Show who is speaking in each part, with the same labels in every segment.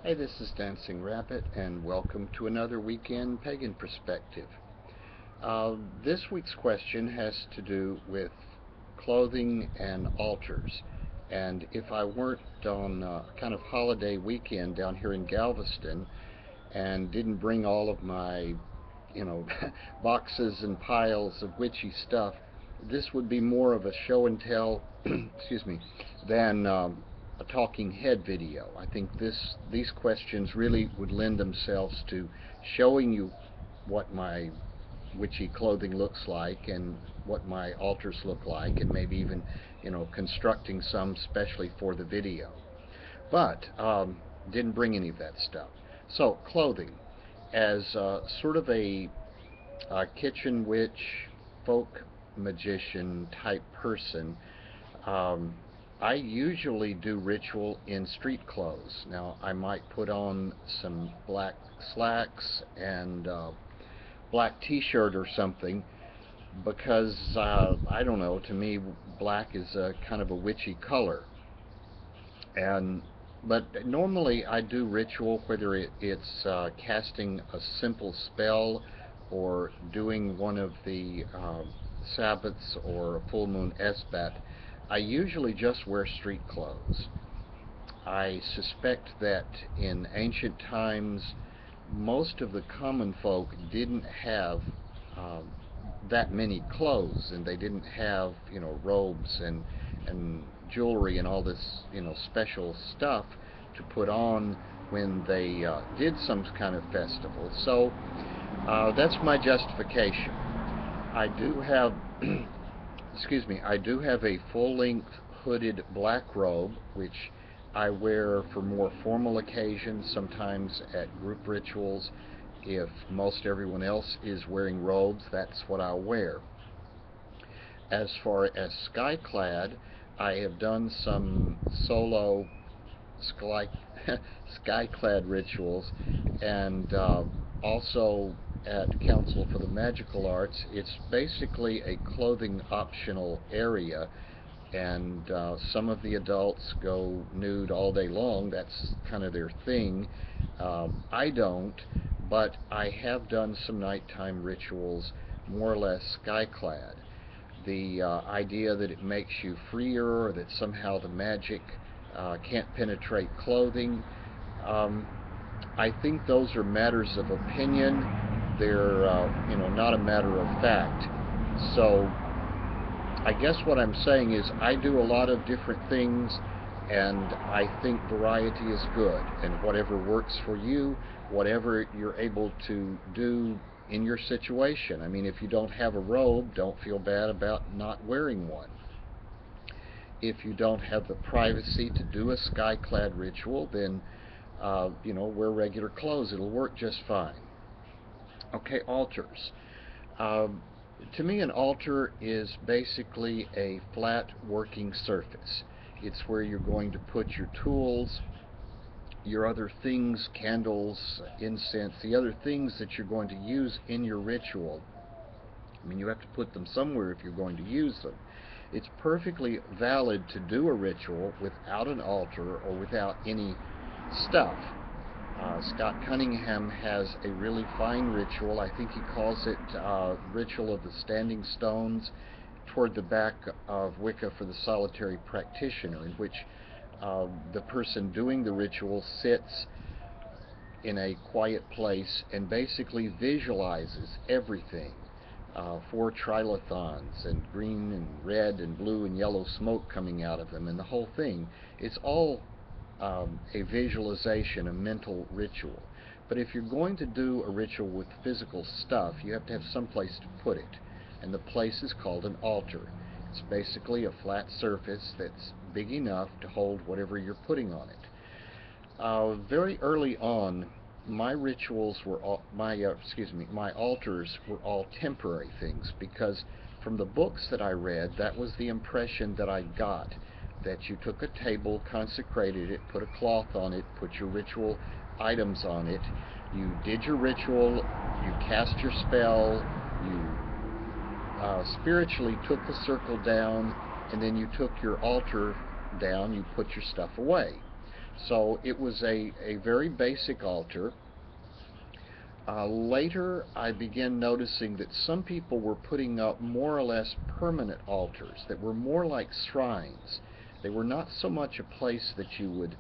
Speaker 1: Hey, this is Dancing Rabbit, and welcome to another weekend pagan perspective. This week's question has to do with clothing and altars. And if I weren't on kind of holiday weekend down here in Galveston and didn't bring all of my, you know, boxes and piles of witchy stuff, this would be more of a show and tell, excuse me, than a talking head video. I think these questions really would lend themselves to showing you what my witchy clothing looks like and what my altars look like, and maybe even, constructing some specially for the video. But didn't bring any of that stuff. So clothing, as sort of a kitchen witch, folk magician type person, um, I usually do ritual in street clothes. Now, I might put on some black slacks and black t-shirt or something because, I don't know, to me, black is a kind of a witchy color. And but normally I do ritual, whether it's casting a simple spell or doing one of the Sabbaths or a full moon esbat. I usually just wear street clothes. I suspect that in ancient times, most of the common folk didn't have um, that many clothes, and they didn't have, robes and jewelry and all this, special stuff to put on when they did some kind of festival. So that's my justification. I do have, excuse me, I do have a full-length hooded black robe, which I wear for more formal occasions, sometimes at group rituals. If most everyone else is wearing robes, that's what I'll wear. As far as skyclad, I have done some solo sky skyclad rituals, and also at Council for the Magical Arts. It's basically a clothing optional area, and some of the adults go nude all day long. That's kind of their thing. I don't, but I have done some nighttime rituals, more or less skyclad. The idea that it makes you freer, or that somehow the magic can't penetrate clothing. Um, I think those are matters of opinion. They're, not a matter of fact. So I guess what I'm saying is I do a lot of different things, and I think variety is good. And whatever works for you, whatever you're able to do in your situation. I mean, if you don't have a robe, don't feel bad about not wearing one. If you don't have the privacy to do a skyclad ritual, then wear regular clothes. It'll work just fine. Okay, altars. Um, to me, an altar is basically a flat working surface. It's where you're going to put your tools, your other things, candles, incense, the other things that you're going to use in your ritual. I mean, you have to put them somewhere if you're going to use them. It's perfectly valid to do a ritual without an altar or without any stuff. Scott Cunningham has a really fine ritual. I think he calls it Ritual of the Standing Stones, toward the back of Wicca for the Solitary Practitioner, in which the person doing the ritual sits in a quiet place and basically visualizes everything. Four trilithons and green and red and blue and yellow smoke coming out of them, and the whole thing. It's all a visualization, a mental ritual. But if you're going to do a ritual with physical stuff, you have to have some place to put it. And the place is called an altar. It's basically a flat surface that's big enough to hold whatever you're putting on it. Very early on, my rituals were all, my altars were all temporary things, because from the books that I read, that was the impression that I got, that you took a table, consecrated it, put a cloth on it, put your ritual items on it, you did your ritual, you cast your spell, you spiritually took the circle down, and then you took your altar down, you put your stuff away. So it was a very basic altar. Later, I began noticing that some people were putting up more or less permanent altars that were more like shrines. They were not so much a place that you would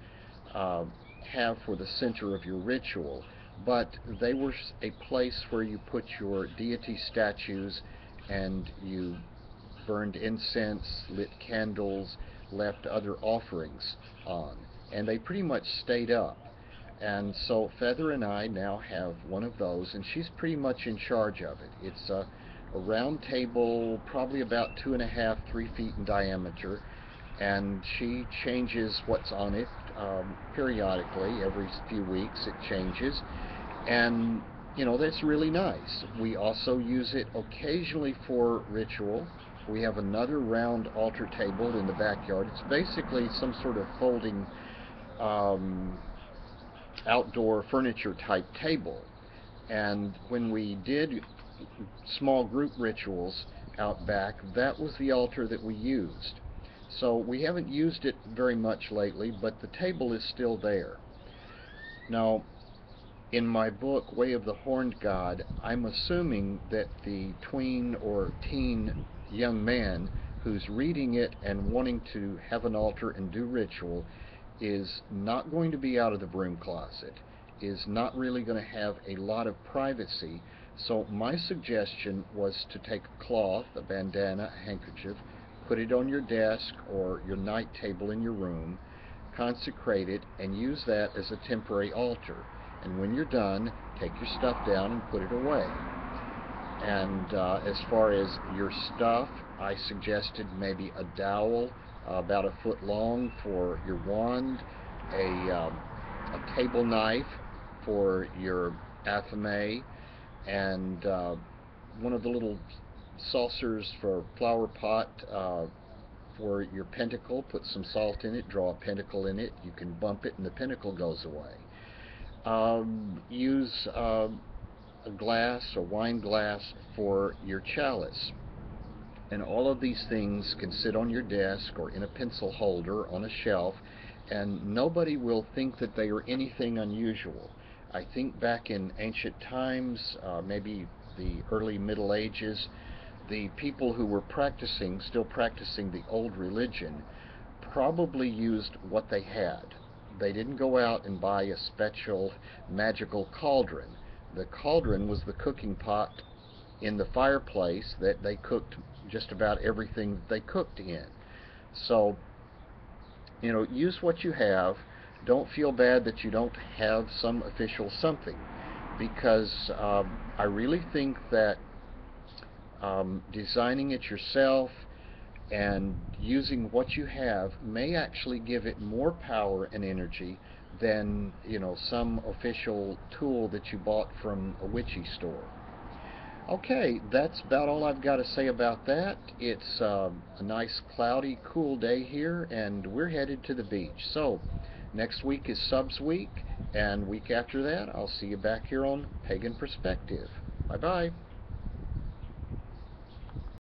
Speaker 1: uh, have for the center of your ritual, but they were a place where you put your deity statues and you burned incense, lit candles, left other offerings on, and they pretty much stayed up. And so Feather and I now have one of those, and she's pretty much in charge of it. It's a round table, probably about 2.5, 3 feet in diameter, and she changes what's on it periodically. Every few weeks it changes, and that's really nice. We also use it occasionally for ritual. We have another round altar table in the backyard. It's basically some sort of folding um, outdoor furniture type table. And when we did small group rituals out back, that was the altar that we used. So we haven't used it very much lately, but the table is still there. Now, in my book, Way of the Horned God, I'm assuming that the tween or teen young man who's reading it and wanting to have an altar and do ritual is not going to be out of the broom closet, is not really going to have a lot of privacy. So my suggestion was to take a cloth, a bandana, a handkerchief, put it on your desk or your night table in your room, consecrate it, and use that as a temporary altar. And when you're done, take your stuff down and put it away. And as far as your stuff, I suggested maybe a dowel about 1 foot long for your wand, a table knife for your athame, and one of the little saucers for flower pot for your pentacle. Put some salt in it, draw a pentacle in it. You can bump it and the pentacle goes away. Use a glass, a wine glass, for your chalice. And all of these things can sit on your desk or in a pencil holder on a shelf, and nobody will think that they are anything unusual. I think back in ancient times, maybe the early Middle Ages, the people who were still practicing the old religion, probably used what they had. They didn't go out and buy a special magical cauldron. The cauldron was the cooking pot in the fireplace that they cooked just about everything they cooked in. So, use what you have. Don't feel bad that you don't have some official something, because I really think that designing it yourself and using what you have may actually give it more power and energy than some official tool that you bought from a witchy store. Okay, that's about all I've got to say about that. It's a nice cloudy cool day here, and we're headed to the beach. So next week is subs week, and week after that I'll see you back here on Pagan Perspective. Bye bye.